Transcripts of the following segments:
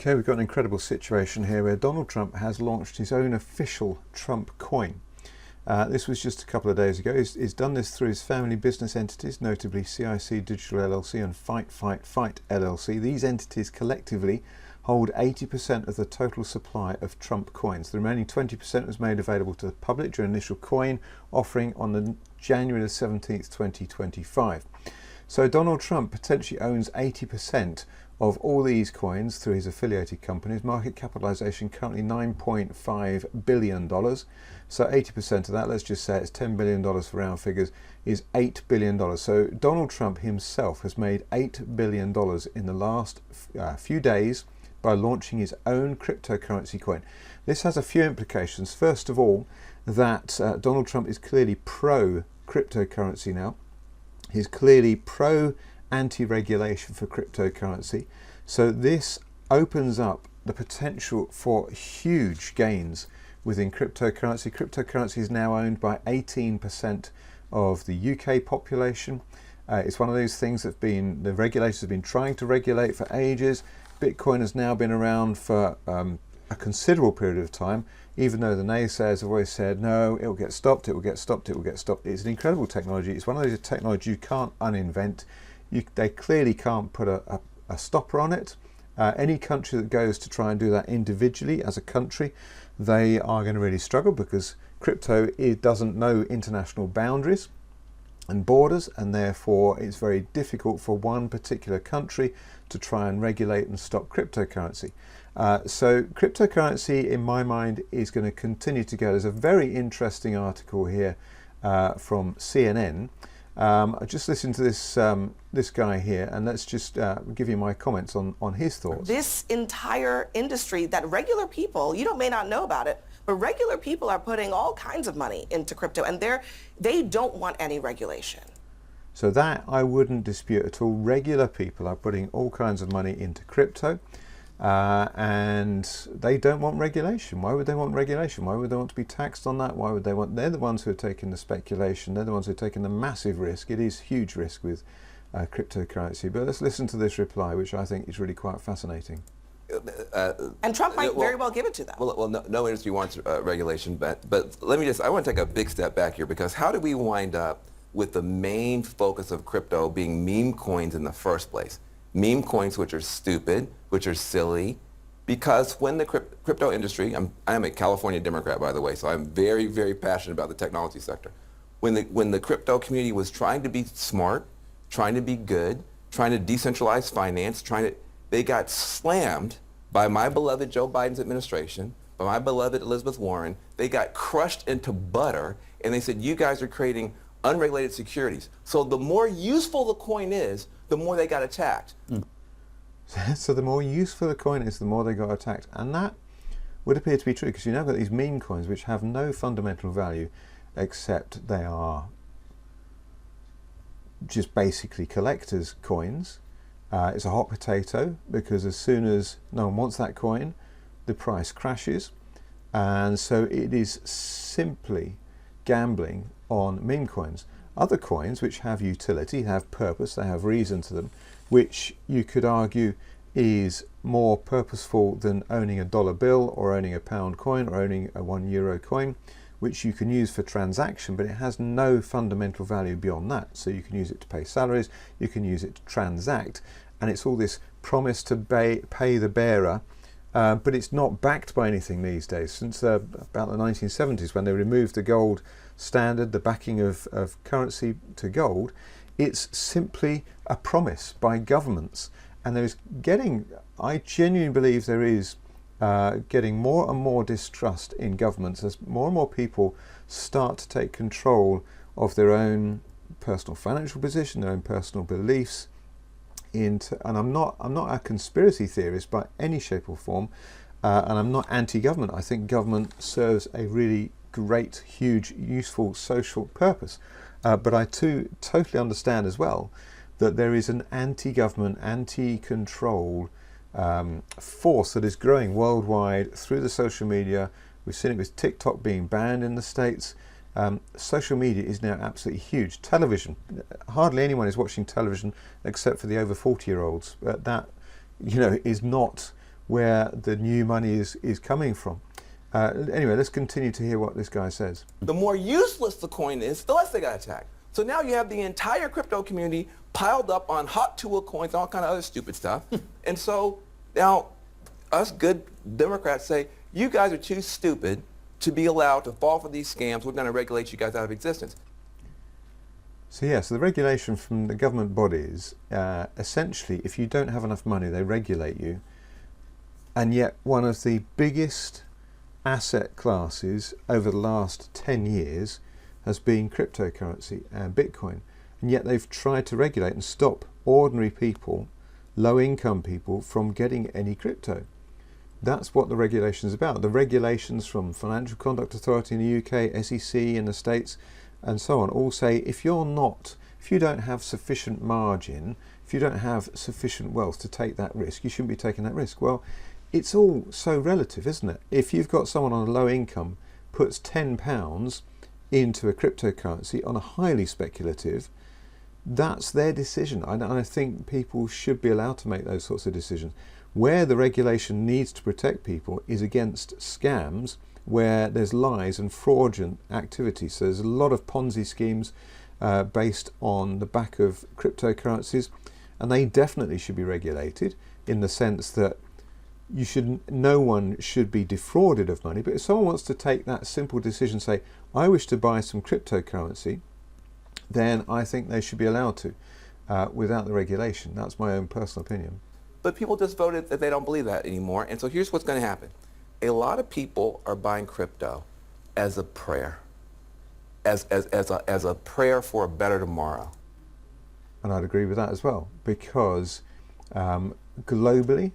Okay, we've got an incredible situation here where Donald Trump has launched his own official Trump coin. This was just a couple of days ago. He's done this through his family business entities, notably CIC Digital LLC and Fight LLC. These entities collectively hold 80% of the total supply of Trump coins. The remaining 20% was made available to the public during initial coin offering on the January the 17th, 2025. So Donald Trump potentially owns 80% of all these coins through his affiliated companies. Market capitalization currently $9.5 billion. So 80% of that, let's just say it's $10 billion for round figures, is $8 billion. So Donald Trump himself has made $8 billion in the last few days by launching his own cryptocurrency coin. This has a few implications. First of all, that Donald Trump is clearly pro cryptocurrency now. He's clearly pro anti-regulation for cryptocurrency. So this opens up the potential for huge gains within cryptocurrency. Cryptocurrency is now owned by 18% of the UK population. It's one of those things that the regulators have been trying to regulate for ages. Bitcoin has now been around for a considerable period of time, even though the naysayers have always said, no, it will get stopped, it will get stopped, it will get stopped. It's an incredible technology. It's one of those technologies you can't uninvent. They clearly can't put a stopper on it. Any country that goes to try and do that individually as a country, they are going to really struggle, because crypto doesn't know international boundaries and borders, and therefore it's very difficult for one particular country to try and regulate and stop cryptocurrency. So cryptocurrency, in my mind, is going to continue to go. There's a very interesting article here from CNN. I just listened to this guy here, and let's just give you my comments on his thoughts. This entire industry that regular people, may not know about it, but regular people are putting all kinds of money into crypto, and they don't want any regulation. So that I wouldn't dispute at all. Regular people are putting all kinds of money into crypto, and they don't want regulation. Why would they want regulation? Why would they want to be taxed on that? Why would they want? They're the ones who are taking the speculation. They're the ones who are taking the massive risk. It is huge risk with cryptocurrency. But let's listen to this reply, which I think is really quite fascinating. And Trump might very well give it to them. Well, no industry wants regulation, but I want to take a big step back here, because how did we wind up with the main focus of crypto being meme coins in the first place? Meme coins, which are stupid, which are silly, because when the crypto industry, I'm a California Democrat, by the way, so I'm very, very passionate about the technology sector. When the crypto community was trying to be smart, trying to be good, trying to decentralize finance, they got slammed by my beloved Joe Biden's administration, by my beloved Elizabeth Warren. They got crushed into butter, and they said, you guys are creating unregulated securities. So the more useful the coin is, the more they got attacked. So the more useful the coin is, the more they got attacked. And that would appear to be true, because you now got these meme coins which have no fundamental value, except they are just basically collectors' coins. It's a hot potato, because as soon as no one wants that coin, the price crashes. And so it is simply gambling on meme coins. Other coins which have utility, have purpose, they have reason to them, which you could argue is more purposeful than owning a dollar bill or owning a pound coin or owning a €1 coin, which you can use for transaction, but it has no fundamental value beyond that. So you can use it to pay salaries, you can use it to transact, and it's all this promise to pay the bearer, but it's not backed by anything these days. Since about the 1970s, when they removed the gold standard, the backing of currency to gold, it's simply a promise by governments. And I genuinely believe there is getting more and more distrust in governments as more and more people start to take control of their own personal financial position, their own personal beliefs. And I'm not a conspiracy theorist by any shape or form, and I'm not anti-government. I think government serves a really great, huge, useful social purpose. But I too totally understand as well that there is an anti-government, anti-control force that is growing worldwide through the social media. We've seen it with TikTok being banned in the States. Social media is now absolutely huge. Television, hardly anyone is watching television except for the over 40-year-olds. That, is not where the new money is coming from. Anyway, let's continue to hear what this guy says. The more useless the coin is, the less they got attacked. So now you have the entire crypto community piled up on hot tool coins, all kind of other stupid stuff. And so now us good Democrats say, you guys are too stupid to be allowed to fall for these scams. We're going to regulate you guys out of existence. So yeah, so the regulation from the government bodies, essentially, if you don't have enough money, they regulate you. And yet one of the biggest asset classes over the last 10 years has been cryptocurrency and Bitcoin. And yet they've tried to regulate and stop ordinary people, low-income people, from getting any crypto. That's what the regulation is about. The regulations from Financial Conduct Authority in the UK, SEC in the States, and so on, all say if you don't have sufficient margin, if you don't have sufficient wealth to take that risk, you shouldn't be taking that risk. Well, it's all so relative, isn't it? If you've got someone on a low income puts £10 into a cryptocurrency on a highly speculative, that's their decision. And I think people should be allowed to make those sorts of decisions. Where the regulation needs to protect people is against scams, where there's lies and fraudulent activity. So there's a lot of Ponzi schemes based on the back of cryptocurrencies, and they definitely should be regulated in the sense that no one should be defrauded of money. But if someone wants to take that simple decision, say, I wish to buy some cryptocurrency, then I think they should be allowed to without the regulation. That's my own personal opinion. But people just voted that they don't believe that anymore. And so here's what's going to happen. A lot of people are buying crypto as a prayer, as a prayer for a better tomorrow. And I'd agree with that as well, because globally,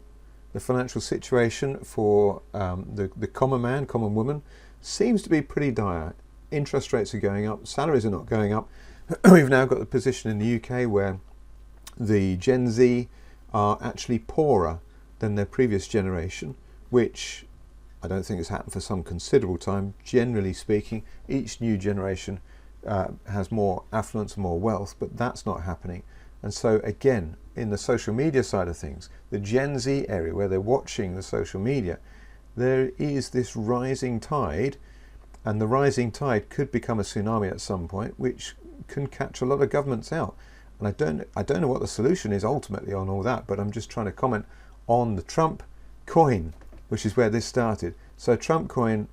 the financial situation for the common man, common woman, seems to be pretty dire. Interest rates are going up, salaries are not going up. We've now got the position in the UK where the Gen Z are actually poorer than their previous generation, which I don't think has happened for some considerable time. Generally speaking, each new generation has more affluence and more wealth, but that's not happening. And so again, in the social media side of things, the Gen Z area where they're watching the social media, there is this rising tide, and the rising tide could become a tsunami at some point, which can catch a lot of governments out. And I don't know what the solution is ultimately on all that, but I'm just trying to comment on the Trump coin, which is where this started. So Trump coin,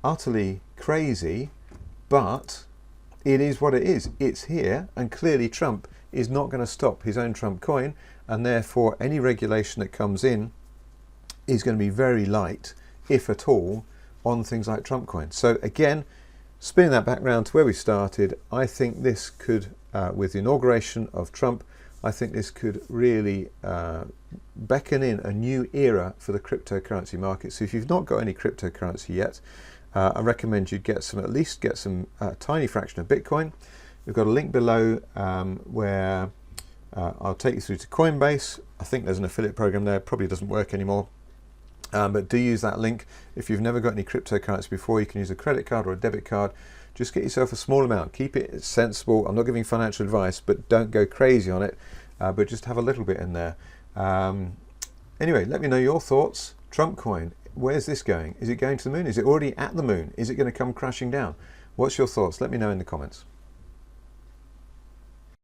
utterly crazy, but it is what it is. It's here, and clearly Trump is not going to stop his own Trump coin, and therefore any regulation that comes in is going to be very light, if at all, on things like Trump coin. So again, spinning that back round to where we started, I think this could, with the inauguration of Trump, I think this could really beckon in a new era for the cryptocurrency market. So if you've not got any cryptocurrency yet, I recommend you at least get some tiny fraction of Bitcoin. We've got a link below where I'll take you through to Coinbase. I think there's an affiliate program there, probably doesn't work anymore. But do use that link. If you've never got any cryptocurrency before, you can use a credit card or a debit card. Just get yourself a small amount. Keep it sensible. I'm not giving financial advice, but don't go crazy on it. But just have a little bit in there. Anyway, let me know your thoughts. Trump coin, where's this going? Is it going to the moon? Is it already at the moon? Is it going to come crashing down? What's your thoughts? Let me know in the comments.